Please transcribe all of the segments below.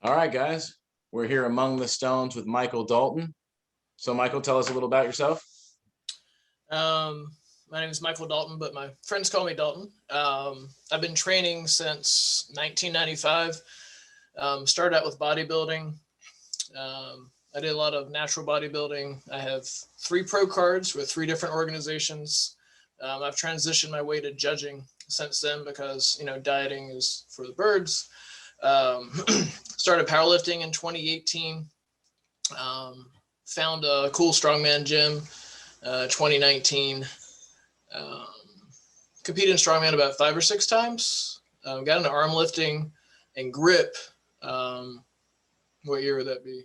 All right, guys, we're here among the stones with Michael Dalton. So, Michael, tell us a little about yourself. My name is Michael Dalton, but my friends call me Dalton. I've been training since 1995. Started out with bodybuilding. I did a lot of natural bodybuilding. I have 3 pro cards with 3 different organizations. I've transitioned my way to judging since then because, dieting is for the birds. Started powerlifting in 2018. Found a cool strongman gym, 2019. Competed in strongman about 5 or 6 times. Got into arm lifting and grip. What year would that be?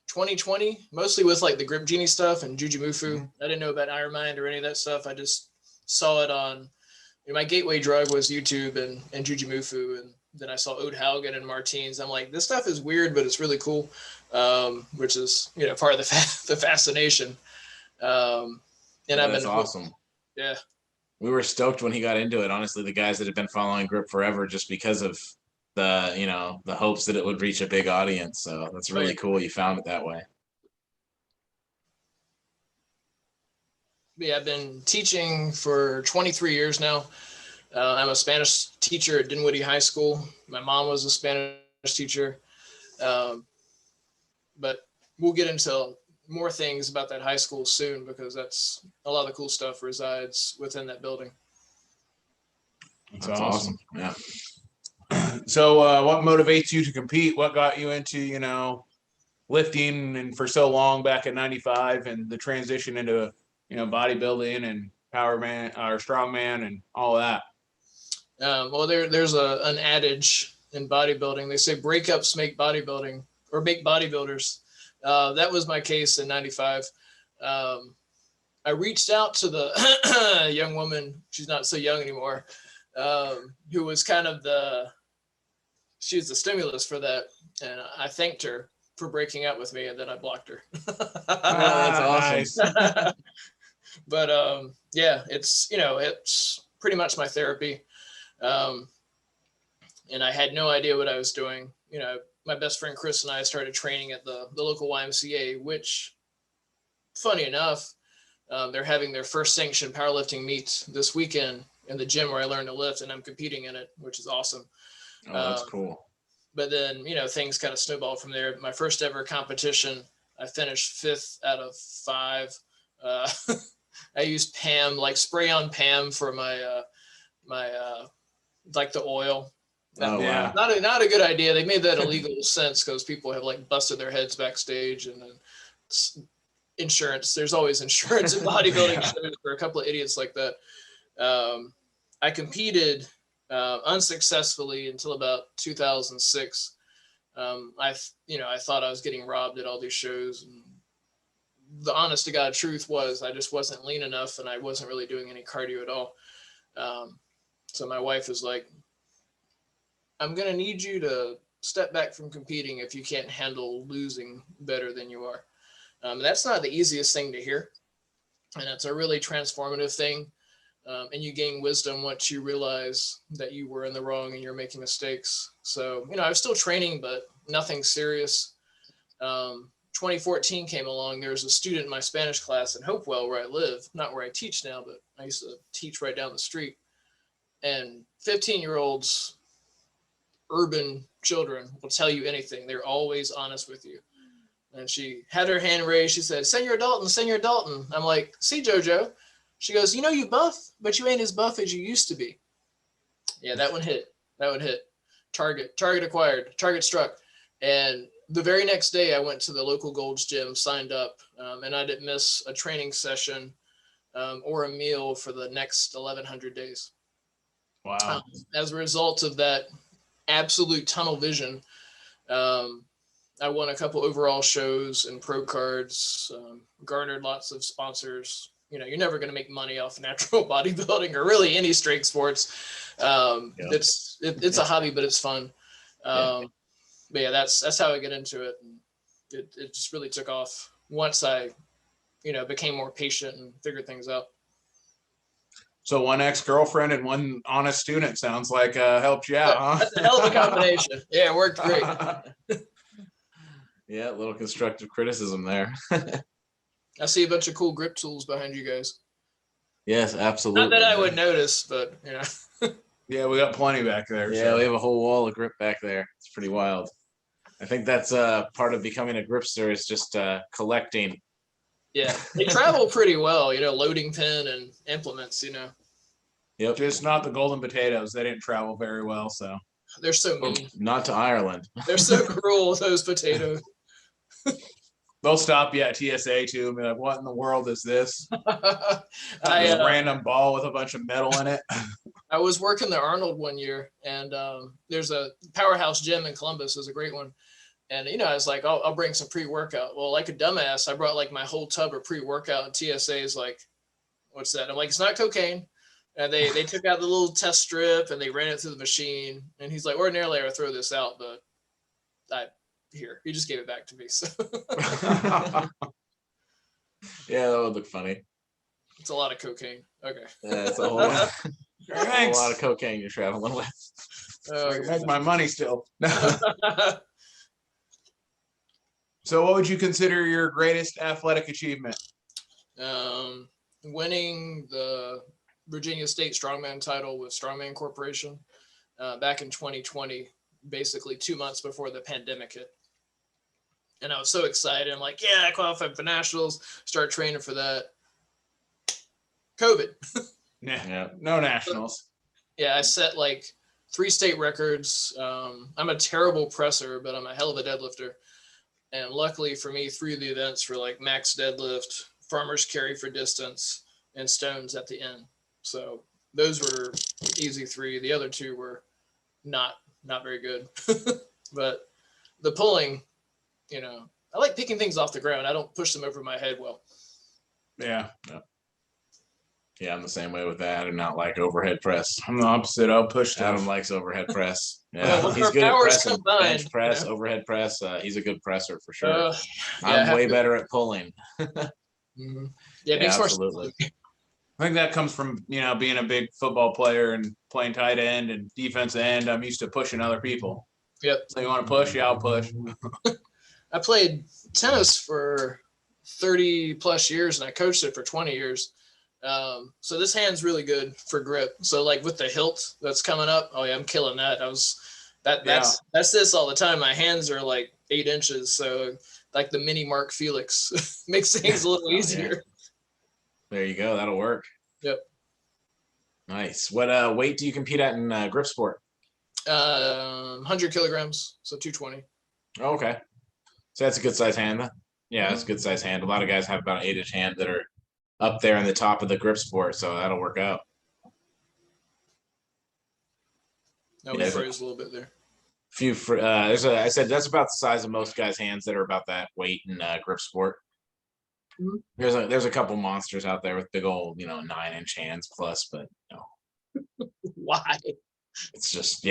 2020, mostly with like the Grip Genie stuff and Jujimufu. Mm-hmm. I didn't know about Iron Mind or any of that stuff. I just saw it on, my gateway drug was YouTube and Jujimufu. And then I saw Ode Haugen and Martins. I'm like, this stuff is weird, but it's really cool. Which is, part of the fascination. And that's awesome. Yeah. We were stoked when he got into it. Honestly, the guys that have been following Grip forever, just because of the hopes that it would reach a big audience. So that's really cool. You found it that way. Yeah, I've been teaching for 23 years now. I'm a Spanish teacher at Dinwiddie High School. My mom was a Spanish teacher. But we'll get into more things about that high school soon because that's a lot of the cool stuff resides within that building. That's awesome. Yeah. So what motivates you to compete? What got you into, lifting and for so long back at 95 and the transition into, bodybuilding and powerman or strongman and all of that? Well, there's an adage in bodybuilding. They say breakups make bodybuilding or make bodybuilders. That was my case in 95. I reached out to the young woman. She's not so young anymore. Who was kind of she was the stimulus for that. And I thanked her for breaking up with me and then I blocked her. That's awesome. But yeah, it's pretty much my therapy. And I had no idea what I was doing. My best friend Chris and I started training at the local YMCA, which, funny enough, they're having their first sanctioned powerlifting meet this weekend in the gym where I learned to lift, and I'm competing in it, which is awesome. Oh, that's cool. But then, things kind of snowballed from there. My first ever competition, I finished 5th out of 5. I used Pam, like spray on Pam for my like the oil. Oh, yeah. Not a good idea. They made that illegal since because people have like busted their heads backstage and then insurance. There's always insurance in bodybuilding shows for a couple of idiots like that. I competed unsuccessfully until about 2006. I thought I was getting robbed at all these shows. And the honest to God truth was I just wasn't lean enough and I wasn't really doing any cardio at all. So my wife was like, I'm going to need you to step back from competing if you can't handle losing better than you are. That's not the easiest thing to hear. And it's a really transformative thing. And you gain wisdom once you realize that you were in the wrong and you're making mistakes. So, I was still training, but nothing serious. 2014 came along. There was a student in my Spanish class in Hopewell where I live, not where I teach now, but I used to teach right down the street. And 15-year-olds, urban children will tell you anything. They're always honest with you. And she had her hand raised. She said, Senor Dalton. I'm like, see, Jojo. She goes, you buff, but you ain't as buff as you used to be. Yeah, that one hit. Target acquired, target struck. And the very next day I went to the local Gold's Gym, signed up, and I didn't miss a training session or a meal for the next 1,100 days. Wow. As a result of that absolute tunnel vision, I won a couple overall shows and pro cards, garnered lots of sponsors. You're never going to make money off natural bodybuilding or really any strength sports. It's a hobby, but it's fun. But yeah, that's how I get into it. And it just really took off once I, became more patient and figured things out. So one ex-girlfriend and one honest student sounds like helped you out, huh? That's a hell of a combination. Yeah, it worked great. Yeah, a little constructive criticism there. I see a bunch of cool grip tools behind you guys. Yes, Not absolutely. that I would notice, but you know. Yeah, we got plenty back there. Yeah, we have a whole wall of grip back there. It's pretty wild. I think that's part of becoming a gripster is just collecting. Yeah, they travel pretty well, you know, loading pin and implements, you know. Yep. Just not the golden potatoes. They didn't travel very well, so. They're so mean. Not to Ireland. They're so cruel, those potatoes. They'll stop you at TSA too and be like, what in the world is this? I This random ball with a bunch of metal in it. I was working the Arnold one year, and there's a Powerhouse gym in Columbus. Is a great one. And, you know, I was like, I'll bring some pre-workout. Well, like a dumbass, I brought like my whole tub of pre-workout, and TSA is like, what's that? I'm like, it's not cocaine. And they took out the little test strip and they ran it through the machine. And he's like, ordinarily I would throw this out, but he just gave it back to me. So Yeah, that would look funny. it's a lot of cocaine. Okay. Yeah, it's a whole lot of cocaine you're traveling with. Make my money still. So what would you consider your greatest athletic achievement? Winning the Virginia State Strongman title with Strongman Corporation back in 2020, basically 2 months before the pandemic hit. And I was so excited. I'm like, yeah, I qualified for nationals, start training for that. COVID. Yeah, no nationals. Yeah, I set like 3 state records. I'm a terrible presser, but I'm a hell of a deadlifter. And luckily for me, 3 of the events were like max deadlift, farmer's carry for distance, and stones at the end. So those were easy 3. The other 2 were not very good. But the pulling, you know, I like picking things off the ground. I don't push them over my head well. Yeah. Yeah, I'm the same way with that. I do not like overhead press. I'm the opposite. I'll push stuff. Adam likes overhead press. Well, Yeah, with he's our good at powers pressing. combined, Bench press, you know? overhead press. He's a good presser for sure. Yeah, I'm way better at pulling. Mm-hmm. Yeah, it Yeah, makes more absolutely. sense. I think that comes from, you know, being a big football player and playing tight end and defense end. I'm used to pushing other people. Yep. So you want to push? Yeah, I'll push. I played tennis for 30 plus years and I coached it for 20 years. So this hand's really good for grip. So like with the hilt that's coming up, oh yeah, I'm killing that. That's this all the time. My hands are like 8 inches. So like the mini Mark Felix makes things a little easier. Yeah. There you go. That'll work. Yep. Nice. What weight do you compete at in grip sport? 100 kilograms. So 220. Oh, okay. So that's a good size hand. Yeah, that's a good size hand. A lot of guys have about an 8-inch hand that are up there in the top of the grip sport. So that'll work out. No, we froze a little bit there. I said that's about the size of most guys' hands that are about that weight in grip sport. Mm-hmm. There's a couple monsters out there with big old 9-inch hands plus, but Why? it's just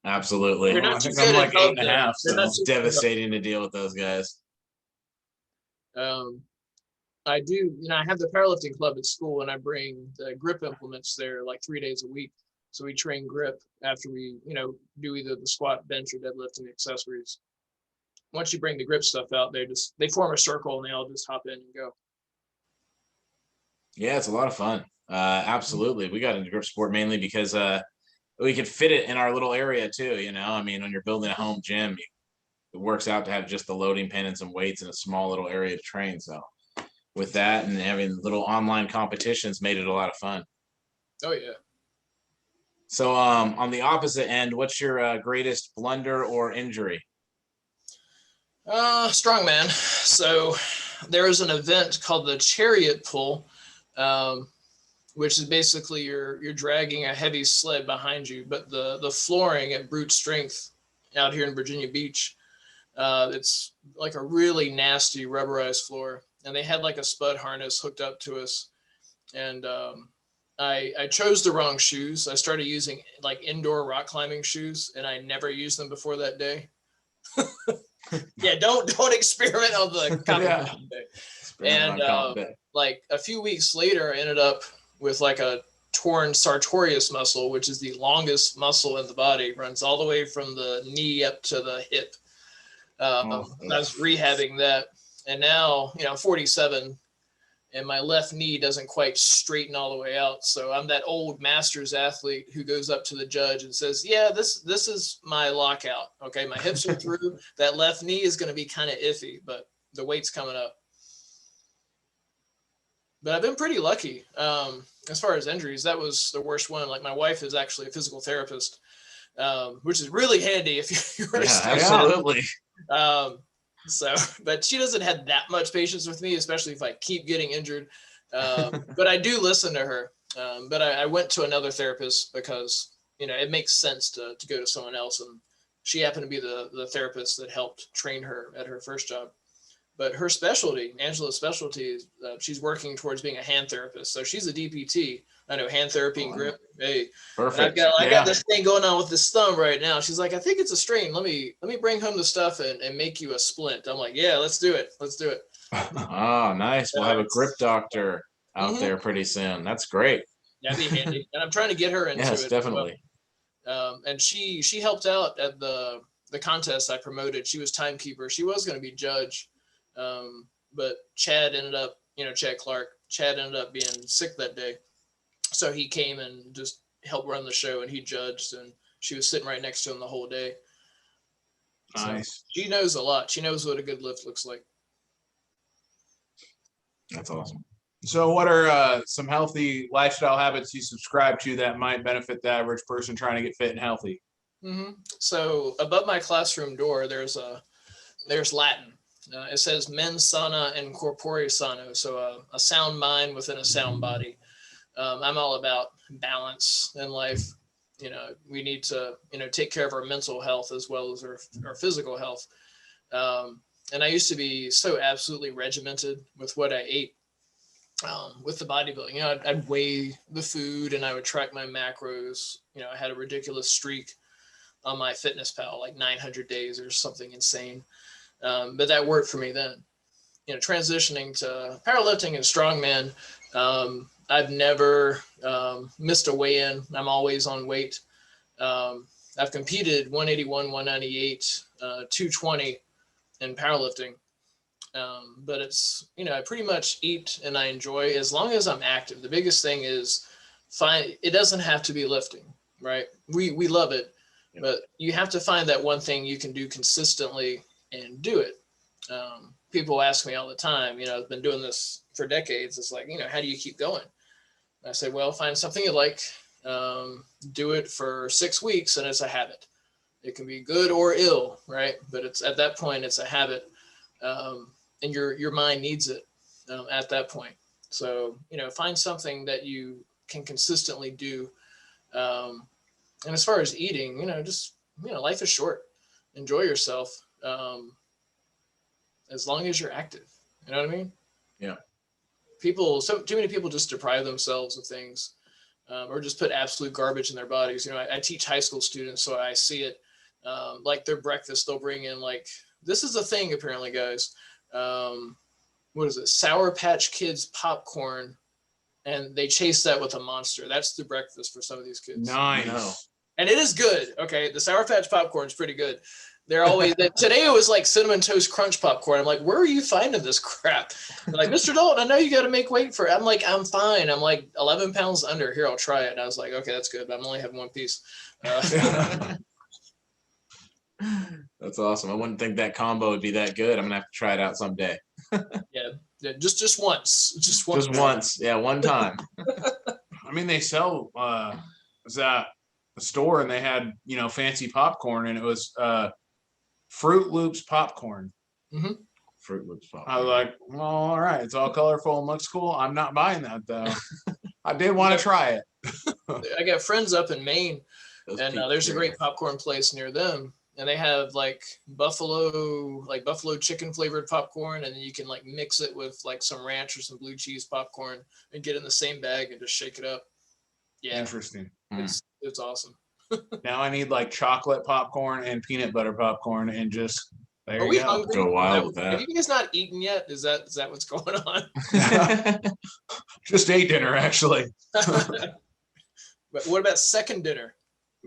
absolutely. They're not I too think good I'm at like 8.5. They're So. not It's too good at- devastating to deal with those guys. I do, I have the powerlifting club at school and I bring the grip implements there like 3 days a week. So we train grip after we, do either the squat, bench, or deadlift and accessories. Once you bring the grip stuff out, they form a circle and they all just hop in and go. Yeah, it's a lot of fun. Absolutely. We got into grip sport mainly because we could fit it in our little area too. I mean, when you're building a home gym, it works out to have just the loading pin and some weights in a small little area to train. So with that and having little online competitions made it a lot of fun. Oh yeah. So on the opposite end, what's your greatest blunder or injury? Strongman. So there is an event called the Chariot Pull, which is basically you're dragging a heavy sled behind you, but the flooring at Brute Strength out here in Virginia Beach, it's like a really nasty rubberized floor, and they had like a spud harness hooked up to us, and I chose the wrong shoes. I started using like indoor rock climbing shoes, and I never used them before that day. Yeah, don't experiment on the competition day. And like a few weeks later, I ended up with like a torn sartorius muscle, which is the longest muscle in the body, runs all the way from the knee up to the hip. I was rehabbing that, and now, you know, I'm 47 and my left knee doesn't quite straighten all the way out. So I'm that old masters athlete who goes up to the judge and says, yeah, this is my lockout. Okay. My hips are through. That left knee is going to be kind of iffy, but the weight's coming up. But I've been pretty lucky. As far as injuries, that was the worst one. Like, my wife is actually a physical therapist, which is really handy if you're Yeah, absolutely. So, but she doesn't have that much patience with me, especially if I keep getting injured. But I do listen to her. But I went to another therapist because, you know, it makes sense to go to someone else. And she happened to be the therapist that helped train her at her first job. But her specialty, Angela's specialty, is she's working towards being a hand therapist. So she's a DPT. I know hand therapy and grip. Hey, Perfect. I got this thing going on with this thumb right now. She's like, I think it's a strain. Let me bring home the stuff and make you a splint. I'm like, yeah, let's do it. Let's do it. Oh, nice. We'll have a grip doctor out there pretty soon. That's great. That'd be handy. And I'm trying to get her into it. Yes, definitely. And she helped out at the contest I promoted. She was timekeeper. She was going to be judge. But Chad ended up, Chad ended up being sick that day. So he came and just helped run the show, and he judged, and she was sitting right next to him the whole day. Nice. So she knows a lot. She knows what a good lift looks like. That's awesome. So what are some healthy lifestyle habits you subscribe to that might benefit the average person trying to get fit and healthy? So above my classroom door, there's Latin. It says mens sana and corpore sano. So a sound mind within a sound body. I'm all about balance in life. You know, we need to, take care of our mental health as well as our physical health. And I used to be so absolutely regimented with what I ate with the bodybuilding. I'd weigh the food and I would track my macros. I had a ridiculous streak on my FitnessPal, like 900 days or something insane. But that worked for me then. Transitioning to powerlifting and strongman, I've never missed a weigh-in. I'm always on weight. I've competed 181, 198, 220 in powerlifting. But it's, I pretty much eat and I enjoy as long as I'm active. The biggest thing is it doesn't have to be lifting, right? We love it, but you have to find that one thing you can do consistently and do it. People ask me all the time, I've been doing this for decades. It's like, how do you keep going? I say, well, find something you like, do it for 6 weeks, and it's a habit. It can be good or ill, right? But it's at that point, it's a habit, and your mind needs it at that point. So, find something that you can consistently do. And as far as eating, life is short. Enjoy yourself, as long as you're active. You know what I mean? Yeah. Too many people just deprive themselves of things, or just put absolute garbage in their bodies. I teach high school students, so I see it. Like their breakfast, they'll bring in this is a thing apparently, guys. What is it? Sour Patch Kids popcorn, and they chase that with a Monster. That's the breakfast for some of these kids. Nice. And it is good. Okay, the Sour Patch popcorn is pretty good. They're always today it was like Cinnamon Toast Crunch popcorn. I'm like, where are you finding this crap? They're like, Mr. Dalton, I know you got to make weight for it. I'm like, I'm fine. I'm like 11 pounds under. Here, I'll try it. And I was like, okay, that's good, but I'm only having one piece. That's awesome. I wouldn't think that combo would be that good. I'm gonna have to try it out someday. Yeah, just once. Just once. Yeah, one time. I mean, they sell was at a store and they had, fancy popcorn, and it was Fruit Loops popcorn. Mm-hmm. Fruit Loops popcorn. I was like, well, all right, it's all colorful and looks cool. I'm not buying that though. I did want to try it. I got friends up in Maine, and there's a great popcorn place near them, and they have buffalo chicken flavored popcorn, and then you can mix it with some ranch or some blue cheese popcorn and get in the same bag and just shake it up. Yeah, Interesting. It's awesome. Now I need chocolate popcorn and peanut butter popcorn, and just there Are you we go. hungry? Go wild with Have that. you guys not eaten yet? Is that what's going on? Just ate dinner, actually. But what about second dinner?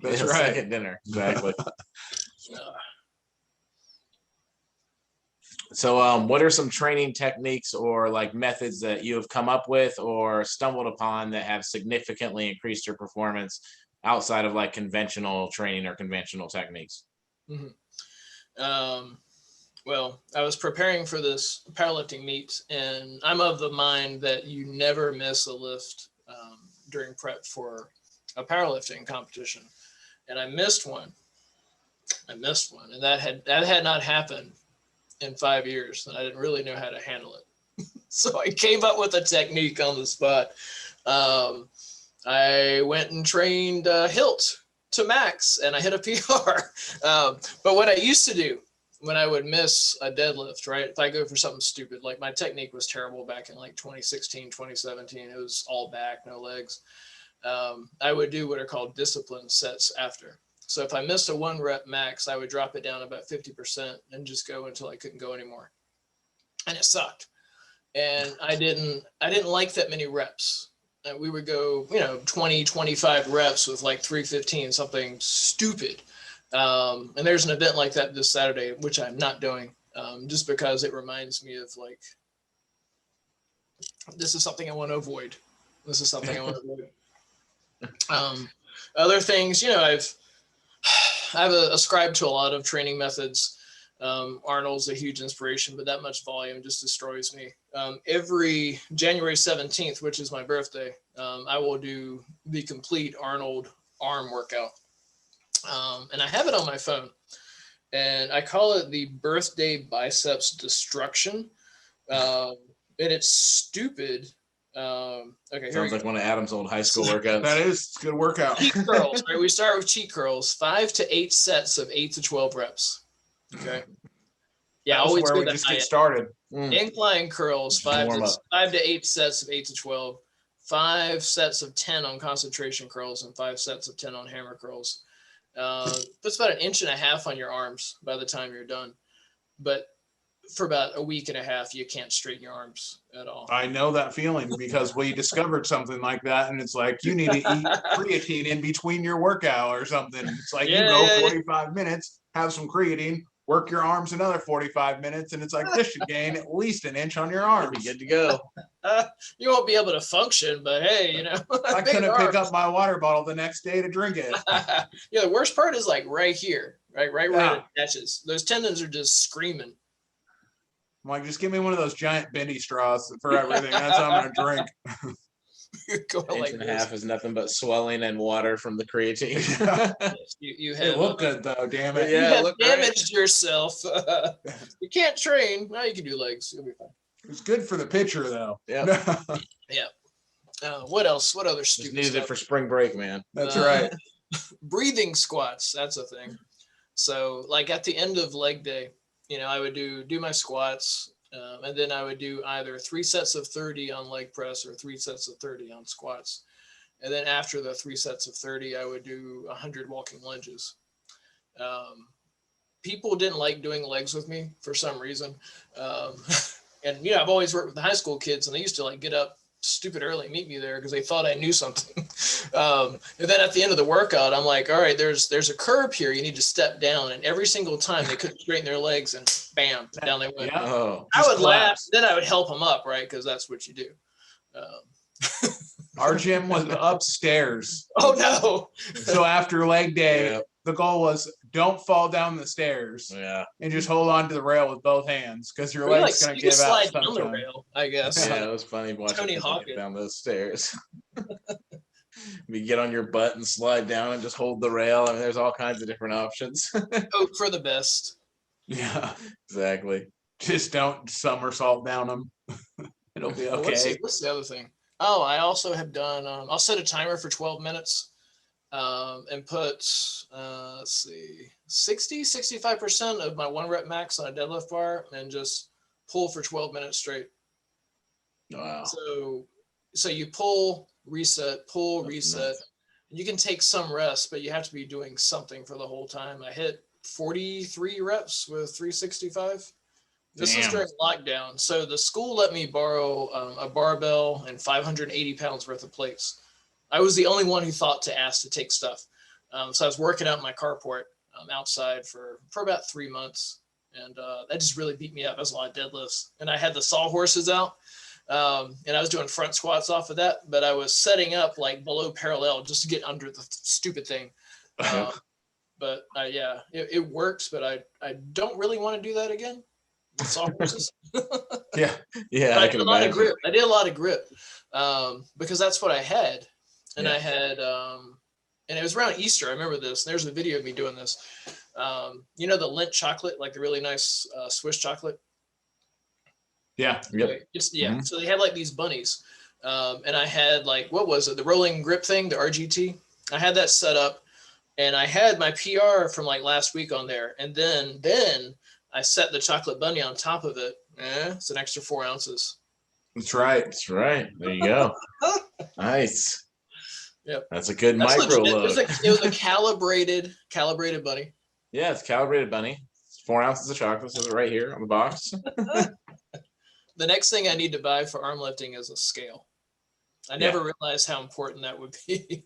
That's Yeah, right. Second dinner. Exactly. So what are some training techniques or like methods that you have come up with or stumbled upon that have significantly increased your performance outside of like conventional training or conventional techniques? Well, I was preparing for this powerlifting meet, and I'm of the mind that you never miss a lift during prep for a powerlifting competition. And I missed one, and that had not happened in 5 years, and I didn't really know how to handle it. So I came up with a technique on the spot. I went and trained hilt to max, and I hit a PR. But what I used to do when I would miss a deadlift, right? If I go for something stupid, like my technique was terrible back in like 2016, 2017, it was all back, no legs. I would do what are called discipline sets after. So if I missed a 1 rep max, I would drop it down about 50% and just go until I couldn't go anymore. And it sucked. And I didn't like that many reps. We would go, 20, 25 reps with like 315, something stupid. And there's an event like that this Saturday, which I'm not doing, just because it reminds me of like, this is something I want to avoid. Other things, I've ascribed to a lot of training methods. Arnold's a huge inspiration, but that much volume just destroys me. Every January 17th, which is my birthday, I will do the complete Arnold Arm Workout. And I have it on my phone, and I call it the birthday biceps destruction. And it's stupid. Okay, Sounds like one of Adam's old high school workouts. That is a good workout. Cheat curls, right? We start with cheat curls, 5 to 8 sets of 8 to 12 reps. Okay. Yeah, That's always where do we that just get started. Incline curls, Just warm up. 5 to 8 sets of 8 to 12, 5 sets of 10 on concentration curls, and 5 sets of 10 on hammer curls. Puts about 1.5 inches on your arms by the time you're done. But for about a week and a half, you can't straighten your arms at all. I know that feeling because we discovered something like that, and it's like you need to eat creatine in between your workout or something. It's like you go 45 minutes, have some creatine, work your arms another 45 minutes, and it's like this should gain at least 1 inch on your arms. You're good to go. You won't be able to function, but hey, I couldn't pick up my water bottle the next day to drink it. Yeah, the worst part is like right here, right where it attaches. Those tendons are just screaming. I'm like, just give me one of those giant bendy straws for everything. That's how I'm gonna drink. Inch and a half is nothing but swelling and water from the creatine. You They have look good though, damn it. you have damaged yourself. You can't train. Now you can do legs. You'll be fine. It's good for the pitcher though. Yeah. What else? What other Just stupid needed stuff? it for spring break, man. That's right. Breathing squats. That's a thing. So like at the end of leg day, I would do my squats, and then I would do either 3 sets of 30 on leg press or 3 sets of 30 on squats. And then after the 3 sets of 30, I would do 100 walking lunges. People didn't like doing legs with me for some reason. And, I've always worked with the high school kids, and they used to like get up stupid early and meet me there because they thought I knew something. And then at the end of the workout, I'm like, all right, there's a curb here. You need to step down. And every single time they couldn't straighten their legs, and bam, down they went. Yeah. Oh, I would laugh. Then I would help them up, right? Because that's what you do. Our gym was upstairs. Oh, no. So after leg day, the goal was don't fall down the stairs. Yeah. And just hold on to the rail with both hands because your leg's going to give out slide down the sometime. rail, I guess. Yeah, it was funny watching Tony people Hawk get down those stairs. You get on your butt and slide down and just hold the rail. I mean, there's all kinds of different options. Hope for the best. Yeah. Exactly. Just don't somersault down them. It'll be okay. What's the other thing? Oh, I also have done, I'll set a timer for 12 minutes and put, 65% of my 1 rep max on a deadlift bar and just pull for 12 minutes straight. Wow. So you pull, reset, pull, reset. You can take some rest, but you have to be doing something for the whole time. I hit 43 reps with 365. This was during lockdown. So the school let me borrow a barbell and 580 pounds worth of plates. I was the only one who thought to ask to take stuff. So I was working out in my carport outside for about 3 months. And that just really beat me up. That was a lot of deadlifts. And I had the sawhorses out. And I was doing front squats off of that, but I was setting up like below parallel just to get under the stupid thing. But yeah, it works, but I don't really want to do that again. Sawhorses. Yeah. Yeah, I can a lot of imagine. grip. I did a lot of grip because that's what I had. And Yeah. I had, and it was around Easter. I remember this. There's a video of me doing this. You know, the Lindt chocolate, like the really nice Swiss chocolate. Yeah. Yep. Yeah. So they had like these bunnies. And I had like, what was it? The rolling grip thing, the RGT. I had that set up and I had my PR from like last week on there. And then I set the chocolate bunny on top of it. It's an extra 4 ounces. That's right. That's right. There you go. Nice. Yep. That's a good That's micro legit. load. It was a calibrated bunny. Yeah, it's calibrated bunny. It's 4 ounces of chocolate. Says it right here on the box. The next thing I need to buy for arm lifting is a scale. I never realized how important that would be.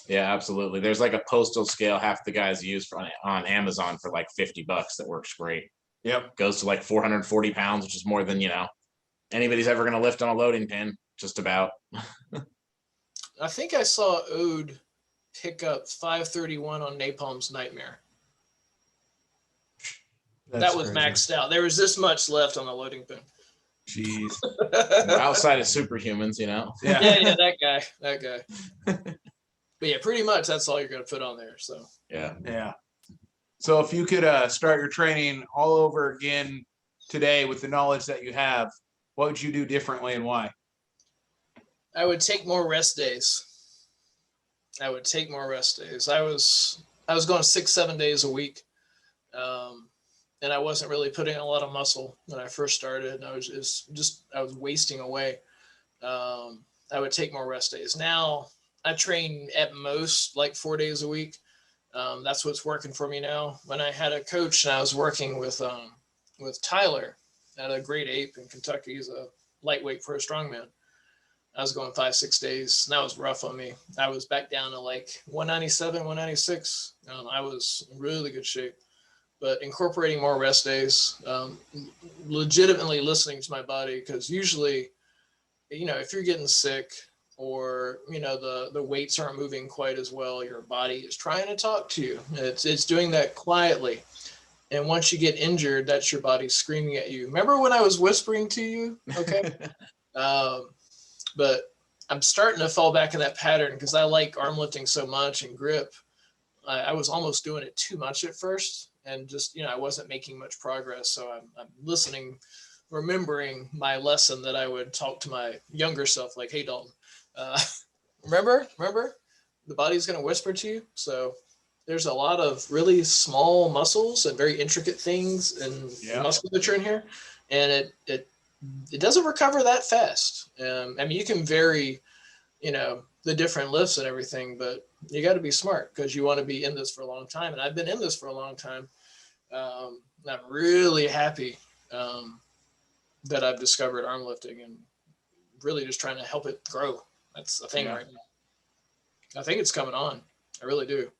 Yeah, absolutely. There's like a postal scale half the guys use on Amazon for like $50. That works great. Yep. Goes to like 440 pounds, which is more than, anybody's ever going to lift on a loading pin, just about. I think I saw Ode pick up 531 on Napalm's Nightmare. That was crazy. maxed out. There was this much left on the loading pin. Jeez. Outside of superhumans, Yeah. Yeah, that guy. But yeah, pretty much that's all you're going to put on there. So Yeah. So if you could start your training all over again today with the knowledge that you have, what would you do differently and why? I would take more rest days. I was going 6-7 days a week. And I wasn't really putting a lot of muscle when I first started. And I was wasting away. I would take more rest days. Now I train at most like 4 days a week. That's what's working for me now. When I had a coach and I was working with Tyler at a grade 8 in Kentucky, he's a lightweight pro strongman. I was going 5-6 days. And that was rough on me. I was back down to like 197, 196. I was in really good shape. But incorporating more rest days, legitimately listening to my body, because usually, if you're getting sick or, the weights aren't moving quite as well, your body is trying to talk to you. It's doing that quietly. And once you get injured, that's your body screaming at you. Remember when I was whispering to you? Okay. But I'm starting to fall back in that pattern because I like arm lifting so much and grip. I was almost doing it too much at first. And just, I wasn't making much progress. So I'm listening, remembering my lesson that I would talk to my younger self, like, hey, Dalton, remember, the body's going to whisper to you. So there's a lot of really small muscles and very intricate things and musculature in here. And it doesn't recover that fast. You can vary, the different lifts and everything, but you got to be smart because you want to be in this for a long time. And I've been in this for a long time. I'm really happy that I've discovered arm lifting and really just trying to help it grow. That's the thing right now. I think it's coming on. I really do.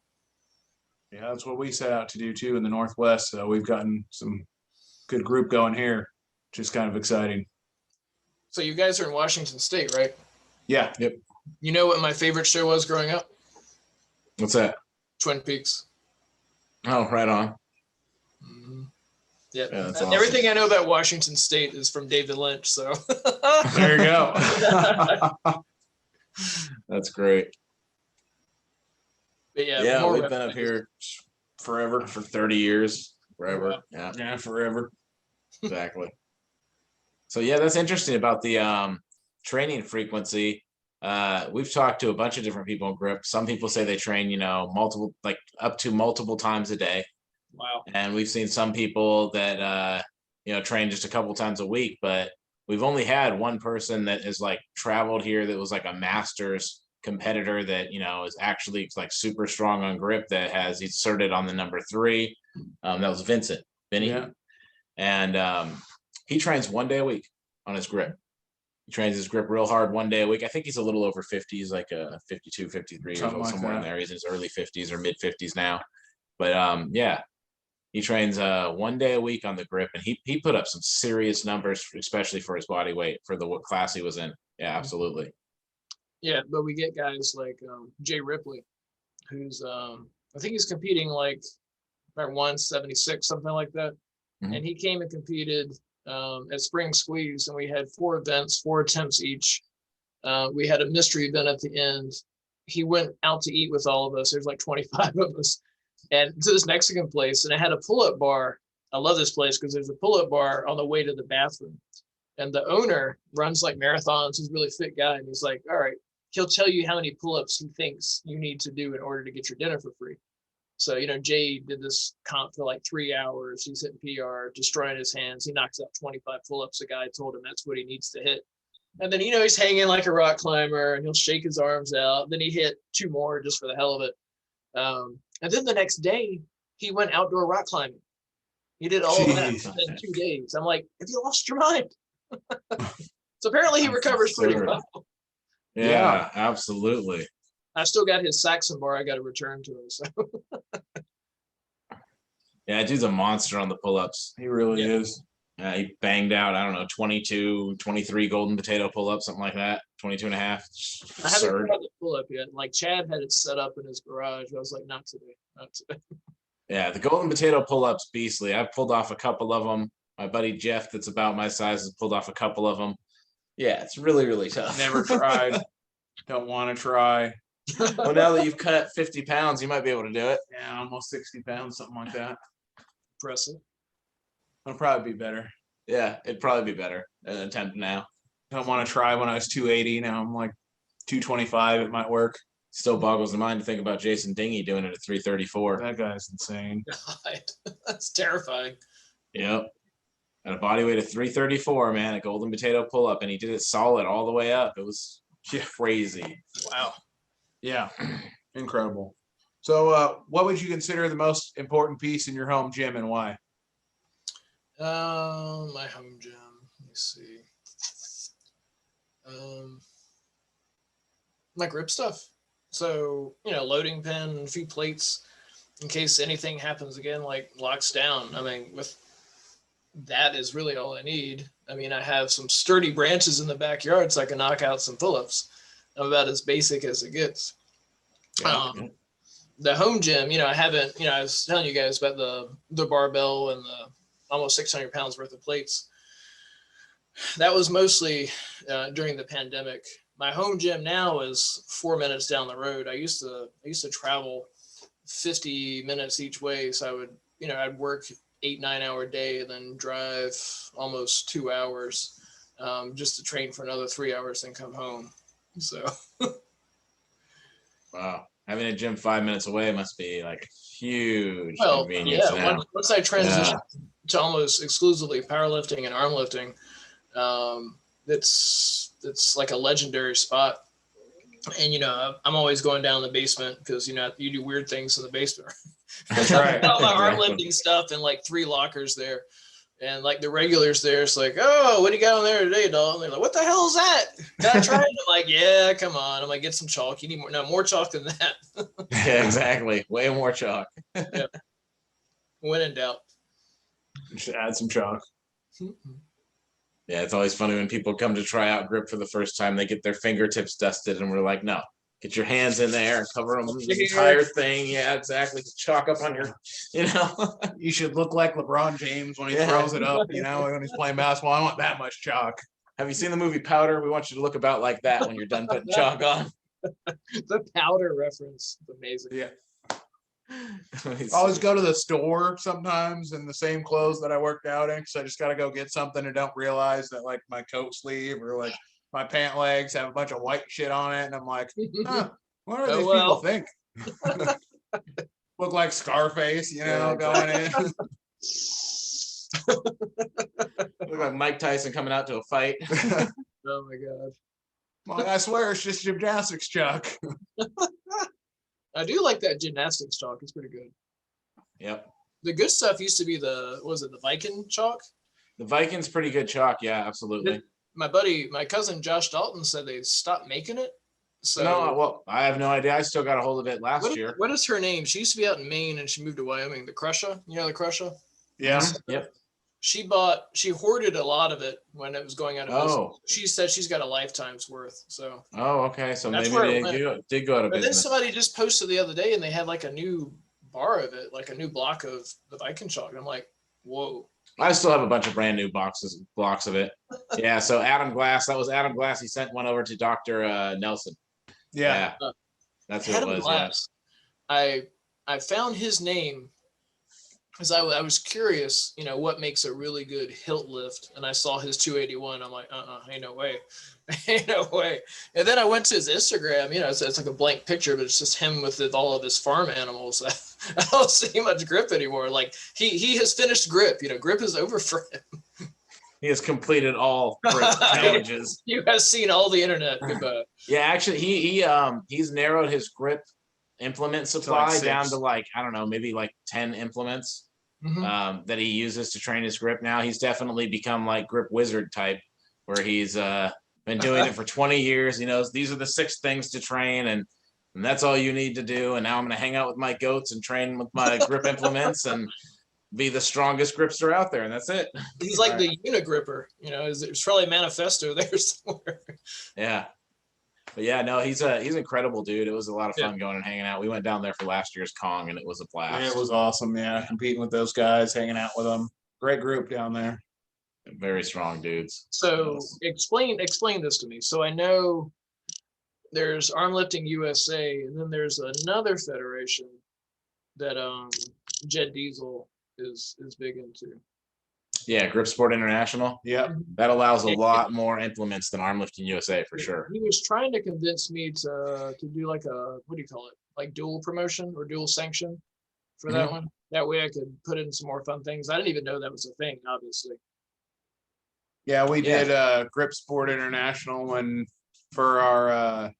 Yeah, that's what we set out to do too in the Northwest. So we've gotten some good group going here, which is kind of exciting. So you guys are in Washington State, right? Yeah. Yep. You know what my favorite show was growing up? What's that? Twin Peaks. Oh, right on. Mm-hmm. Yep. Yeah, that's awesome. Everything I know about Washington State is from David Lynch. So there you go. That's great. But yeah, we've been up here forever, for 30 years, forever. Yeah, forever. Exactly. So yeah, that's interesting about the training frequency. We've talked to a bunch of different people in grip. Some people say they train, multiple, like up to multiple times a day. Wow. And we've seen some people that train just a couple times a week, but we've only had one person that has like traveled here that was like a master's competitor that is actually like super strong on grip, that has inserted on the number 3. That was Vinny. Yeah. And he trains 1 day a week on his grip. He trains his grip real hard 1 day a week. I think he's a little over 50. He's like a 52, 53 years old, somewhere in there. He's in his early 50s or mid 50s now. But He trains 1 day a week on the grip, and he put up some serious numbers, especially for his body weight for the class he was in. Yeah, absolutely. Yeah, but we get guys like Jay Ripley, who's I think he's competing like about 176, something like that. Mhm. And he came and competed at Spring Squeeze, and we had 4 events, 4 attempts each. We had a mystery event at the end. He went out to eat with all of us. There's like 25 of us, and to this Mexican place, and it had a pull-up bar. I love this place because there's a pull-up bar on the way to the bathroom, and the owner runs like marathons. He's a really fit guy, and he's like, all right, he'll tell you how many pull-ups he thinks you need to do in order to get your dinner for free. So, Jay did this comp for like 3 hours. He's hitting PR, destroying his hands. He knocks out 25 pull-ups. The guy told him that's what he needs to hit. And then, he's hanging like a rock climber, and he'll shake his arms out. Then he hit 2 more just for the hell of it. And then the next day, he went outdoor rock climbing. He did all of that in 2 days. I'm like, have you lost your mind? So apparently he recovers pretty well. Yeah, absolutely. I still got his Saxon bar I got to return to him. So. Yeah, dude's a monster on the pull-ups. He really is. He banged out, I don't know, 22, 23 golden potato pull-ups, something like that. 22 and a half. I haven't tried the pull-up yet. Like Chad had it set up in his garage. I was like, not today, not today. Yeah, the golden potato pull-ups, beastly. I've pulled off a couple of them. My buddy Jeff, that's about my size, has pulled off a couple of them. Yeah, it's really, really tough. Never tried. Don't want to try. Well, now that you've cut 50 pounds, you might be able to do it. Yeah, almost 60 pounds, something like that. Impressive. It'll probably be better. Yeah, it'd probably be better an attempt now. Don't want to try when I was 280. Now I'm like 225. It might work. Still boggles the mind to think about Jason Dingy doing it at 334. That guy's insane. God, that's terrifying. Yep. At a body weight of 334, man, a golden potato pull-up, and he did it solid all the way up. It was crazy. Wow. Yeah, incredible. So what would you consider the most important piece in your home gym and why? My home gym. Let me see. My grip stuff. So, loading pin, a few plates in case anything happens again, like locks down. I mean, with that is really all I need. I mean, I have some sturdy branches in the backyard so I can knock out some pull-ups. I'm about as basic as it gets. Yeah. The home gym, I haven't, I was telling you guys about the barbell and the almost 600 pounds worth of plates. That was mostly during the pandemic. My home gym now is 4 minutes down the road. I used to travel 50 minutes each way. So I would, I'd work 8-9 hour day and then drive almost 2 hours just to train for another 3 hours and come home. So. Wow. Having a gym 5 minutes away must be like huge convenience. Yeah. Now. Once I transitioned to almost exclusively powerlifting and arm lifting, it's like a legendary spot. And, I'm always going down the basement because, you do weird things in the basement. That's right. All my arm lifting stuff and like 3 lockers there. And like the regulars there, it's like, oh, what do you got on there today, Dalton? They're like, what the hell is that? Can I try it? I'm like, yeah, come on. I'm like, get some chalk. You need more chalk than that. Yeah, exactly. Way more chalk. Yeah. When in doubt. Just add some chalk. Yeah, it's always funny when people come to try out grip for the first time, they get their fingertips dusted and we're like, no, get your hands in there and cover them the entire thing. Yeah, exactly. Chalk up on your, You should look like LeBron James when he throws it up, when he's playing basketball. I want that much chalk. Have you seen the movie Powder? We want you to look about like that when you're done putting chalk on. The powder reference. Amazing. Yeah. I always go to the store sometimes in the same clothes that I worked out in because I just got to go get something and don't realize that like my coat sleeve or like my pant legs have a bunch of white shit on it. And I'm like, what do these people think? Look like Scarface, going in. Look like Mike Tyson coming out to a fight. Oh my God. Well, I swear it's just gymnastics chalk. I do like that gymnastics chalk. It's pretty good. Yep. The good stuff used to be the Viking chalk? The Viking's pretty good chalk. Yeah, absolutely. My cousin Josh Dalton said they stopped making it So No, well, I have no idea. I still got a hold of it last year. what is her name? She used to be out in Maine and she moved to Wyoming. The Crusher, you know, the Crusher. Yeah. Yep. She hoarded a lot of it when it was going out of business. Oh. She said she's got a lifetime's worth. So Oh, okay. So That's maybe where it they did go out of but then business. somebody just posted the other day and they had like a new bar of it, like a new block of the Viking chalk. And I'm like, whoa. I still have a bunch of brand new blocks of it. Yeah. So Adam Glass, that was Adam Glass. He sent one over to Dr. Nelson. Yeah. That's who it Adam was. Glass. I found his name because I was curious, you know, what makes a really good hilt lift, and I saw his 281. I'm like, ain't no way, ain't no way. And then I went to his Instagram. You know, it's like a blank picture, but it's just him with all of his farm animals. I don't see much grip anymore. Like he has finished grip. You know, grip is over for him. He has completed all grip challenges. You have seen all the internet. Goodbye. Yeah, actually, he's narrowed his grip implement supply like down to like, I don't know, maybe like 10 implements that he uses to train his grip now. He's definitely become like grip wizard type, where he's been doing it for 20 years. He knows these are the 6 things to train, and that's all you need to do. And now I'm going to hang out with my goats and train with my grip implements and be the strongest gripster out there, and that's it. He's like the unigripper, you know. There's probably a manifesto there somewhere. Yeah. But yeah, no, he's an incredible dude. It was a lot of fun going and hanging out. We went down there for last year's Kong, and it was a blast. Yeah, it was awesome. Yeah, competing with those guys, hanging out with them. Great group down there. Very strong dudes. So explain this to me. So I know there's Arm Lifting USA, and then there's another federation that Jed Diesel is big into. Yeah, Gripsport International. Yeah, that allows a lot more implements than Arm Lifting USA for sure. He was trying to convince me to do like a, what do you call it, like dual promotion or dual sanction for that one. That way I could put in some more fun things. I didn't even know that was a thing, obviously. Yeah, we did Gripsport International for our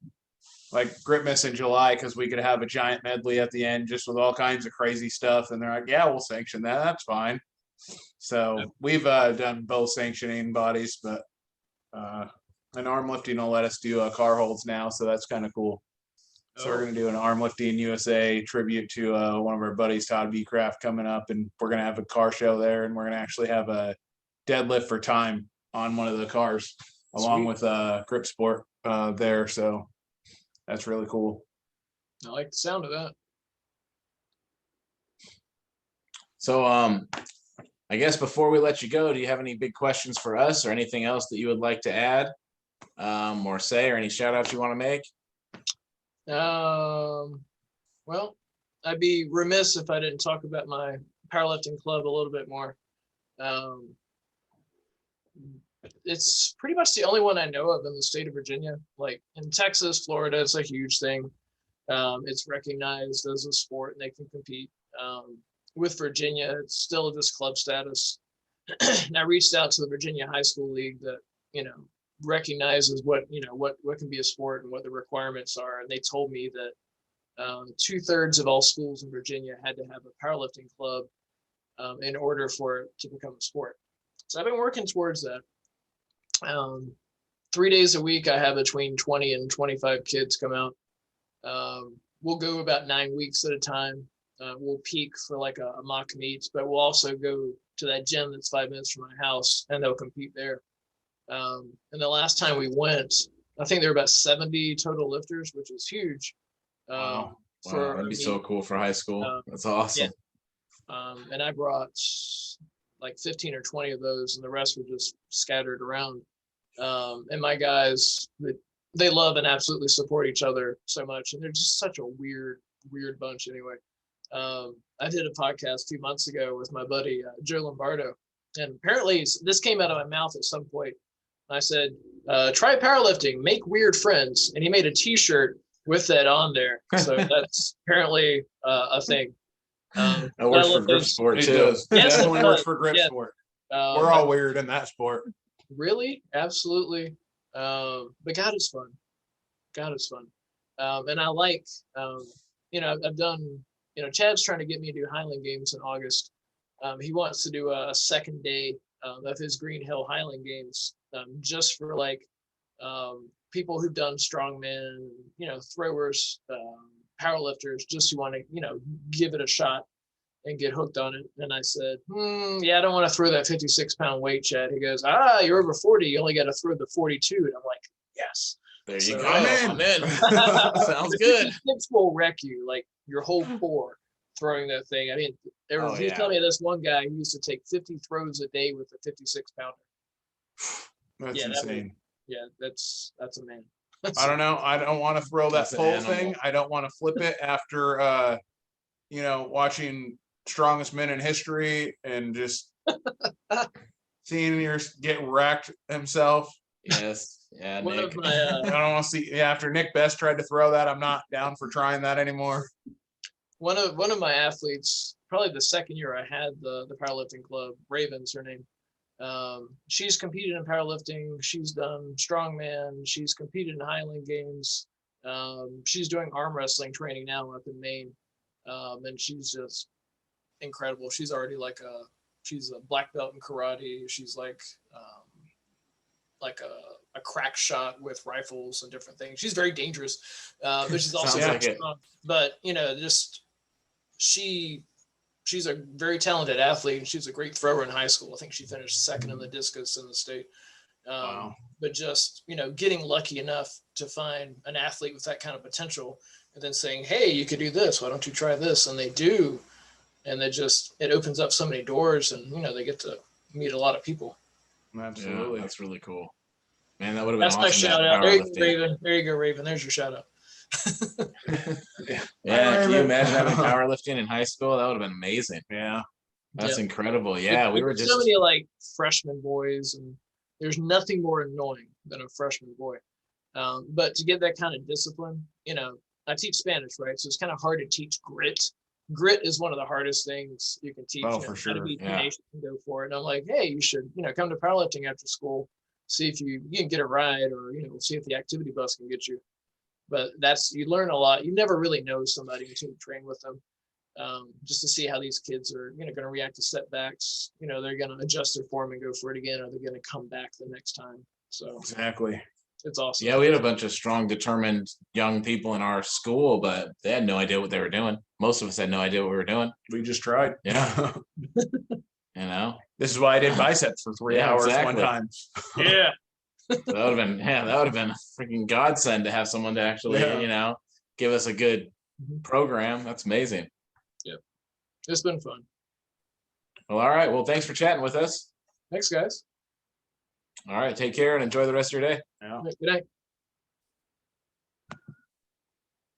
like Gripmas in July, because we could have a giant medley at the end just with all kinds of crazy stuff. And they're like, yeah, we'll sanction that. That's fine. So we've done both sanctioning bodies, but and arm lifting will let us do car holds now. So that's kind of cool. So we're going to do an Arm Lifting USA tribute to one of our buddies, Todd B. Craft, coming up. And we're going to have a car show there. And we're going to actually have a deadlift for time on one of the cars along with Gripsport there. So that's really cool. I like the sound of that. So I guess before we let you go, do you have any big questions for us or anything else that you would like to add or say, or any shout outs you want to make? Well, I'd be remiss if I didn't talk about my powerlifting club a little bit more. It's pretty much the only one I know of in the state of Virginia. Like in Texas, Florida, it's a huge thing. It's recognized as a sport and they can compete. With Virginia, it's still just club status. And I reached out to the Virginia High School League that, you know, recognizes what can be a sport and what the requirements are. And they told me that 2/3 of all schools in Virginia had to have a powerlifting club in order for it to become a sport. So I've been working towards that. 3 days a week, I have between 20 and 25 kids come out. We'll go about 9 weeks at a time. We'll peak for like a mock meet, but we'll also go to that gym that's 5 minutes from my house and they'll compete there. And the last time we went, I think there were about 70 total lifters, which is huge. Wow, that'd be so cool for high school. That's awesome. Yeah. And I brought like 15 or 20 of those, and the rest were just scattered around. And my guys, they love and absolutely support each other so much, and they're just such a weird bunch anyway. I did a podcast 2 months ago with my buddy Joe Lombardo, and apparently this came out of my mouth at some point. I said, try powerlifting, make weird friends, and he made a t-shirt with that on there. So that's apparently a thing. That works for Gripsport too. Yes, definitely works for Gripsport. We're all weird in that sport. Really? Absolutely. But God is fun. And I like, I've done, Chad's trying to get me to do Highland Games in August. He wants to do a second day of his Green Hill Highland Games just for like people who've done strongman, throwers, powerlifters, just who want to, give it a shot and get hooked on it. And I said, yeah, I don't want to throw that 56-pound weight, Chad. He goes, you're over 40. You only got to throw the 42. And I'm like, yes. There So, you go. I'm in. Sounds good. This will wreck you, like your whole core throwing that thing. I mean, he told me this one guy who used to take 50 throws a day with a 56-pounder. That's insane. That's a man. I don't know. I don't want to throw that That's an pole animal. thing. I don't want to flip it after, watching Strongest Men in History and just seeing yours get wrecked himself. Yes. Yeah, One Nick. of my I don't want to see. Yeah, after Nick Best tried to throw that, I'm not down for trying that anymore. one of my athletes, probably the second year I had the powerlifting club, Raven's her name. She's competed in powerlifting. She's done strongman. She's competed in Highland Games. She's doing arm wrestling training now up in Maine. And she's just incredible. She's already she's a black belt in karate. She's like a crack shot with rifles and different things. She's very dangerous, but she's also Sounds like strong. But she's a very talented athlete, and she's a great thrower in high school. I think she finished second in the discus in the state. Wow. But just getting lucky enough to find an athlete with that kind of potential, and then saying, "Hey, you could do this. Why don't you try this?" And they do, and it opens up so many doors, and they get to meet a lot of people. Absolutely. Yeah, that's really cool. Man, that would have been That's awesome. my to have shout out. There you go, powerlifting. Raven. There you go, Raven. There's your shout out. Yeah, can you imagine having powerlifting in high school? That would have been amazing. Yeah. That's incredible. Yeah, we were just so many freshman boys, and there's nothing more annoying than a freshman boy. But to get that kind of discipline, I teach Spanish, right? So it's kind of hard to teach grit. Grit is one of the hardest things you can teach. Oh, for sure. To be Yeah. tenacious and go for it. And I'm like, hey, you should, come to powerlifting after school, see if you can get a ride, or see if the activity bus can get you. But you learn a lot. You never really know somebody until you train with them, just to see how these kids are, going to react to setbacks. They're going to adjust their form and go for it again, or they're going to come back the next time. So Exactly. it's awesome. Yeah, we had a bunch of strong, determined young people in our school, but they had no idea what they were doing. Most of us had no idea what we were doing. We just tried. Yeah. This is why I did biceps for 3 hours one time. Yeah. that would have been a freaking godsend to have someone to actually, give us a good program. That's amazing. Yep. It's been fun. Well, all right. Well, thanks for chatting with us. Thanks, guys. All right. Take care and enjoy the rest of your day. Yeah. Good night.